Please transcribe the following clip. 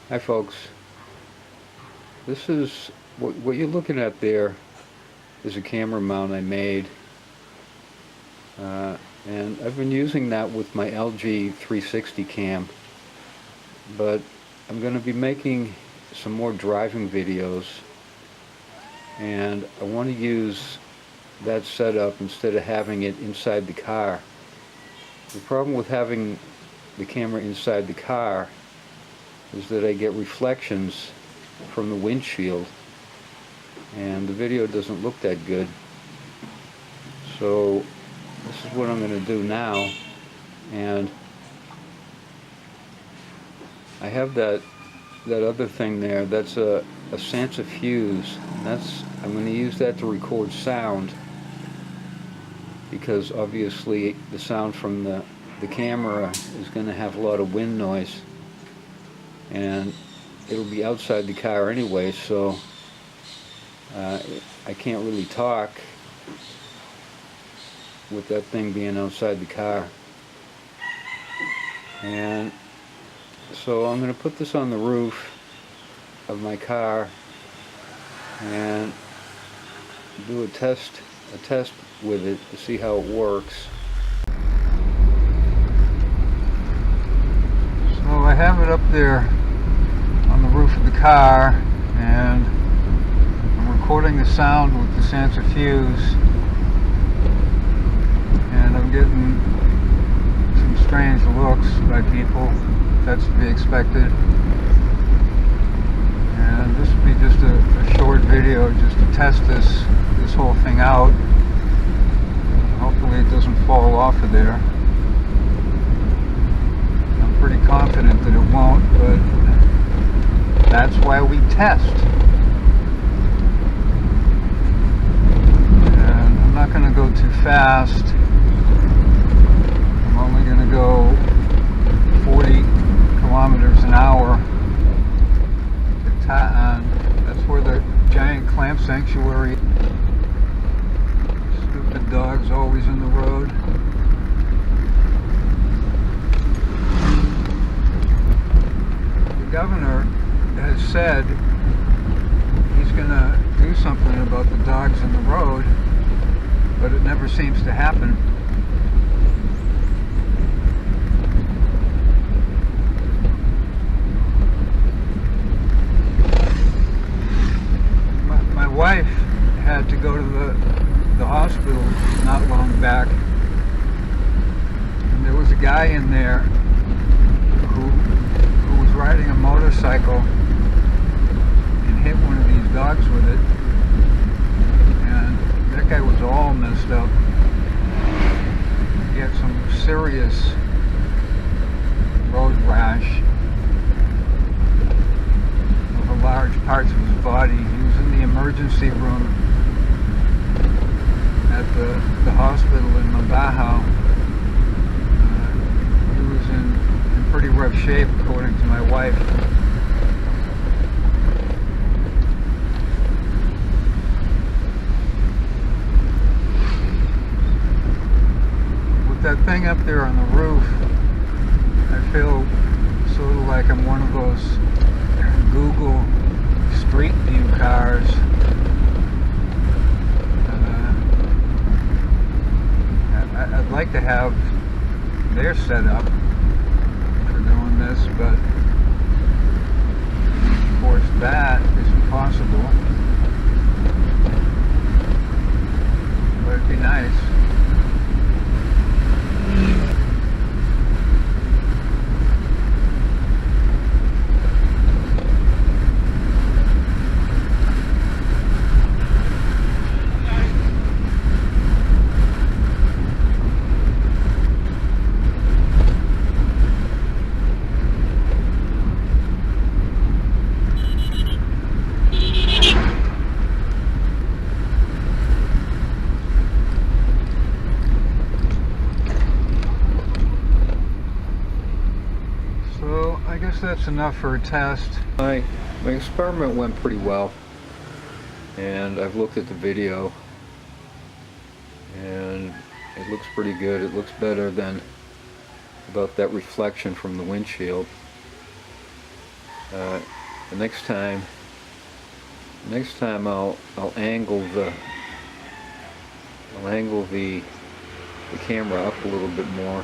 Hi folks, this is what you're looking at there is a camera mount I made, uh, and I've been using that with my LG 360 cam, but I'm going to be making some more driving videos, and I want to use that setup instead of having it inside the car. The problem with having the camera inside the car is that I get reflections from the windshield and the video doesn't look that good. So this is what I'm going to do now, and I have that other thing there. That's a centrifuge. I'm going to use that to record sound, because obviously the sound from the camera is going to have a lot of wind noise, and it'll be outside the car anyway, so I can't really talk with that thing being outside the car. And so I'm going to put this on the roof of my car and do a test with it to see how it works. So I have it up there on the roof of the car, and I'm recording the sound with the centrifuge, and I'm getting some strange looks by people. That's to be expected. And this will be just a short video just to test this whole thing out. Hopefully it doesn't fall off of there. I'm pretty confident that it won't, but that's why we test. And I'm not going to go too fast. I'm only going to go 40 kilometers an hour. That's where the giant clamp sanctuary. Stupid dogs always in the road. The governor has said he's going to do something about the dogs in the road, but it never seems to happen. My wife had to go to the hospital not long back, and there was a guy in there who was riding a motorcycle and hit one of these dogs with it, and that guy was all messed up. He had some serious road rash over large parts of his body. He was in the emergency room at the hospital in Mabaho. He was in pretty rough shape, according to my wife. With that thing up there on the roof, I feel sort of like I'm one of those Google Street View cars. I'd like to have their setup for doing this, but of course that is impossible. But it'd be nice. I guess that's enough for a test. My experiment went pretty well, and I've looked at the video and it looks pretty good. It looks better than about that reflection from the windshield. Uh, the next time I'll angle the camera up a little bit more.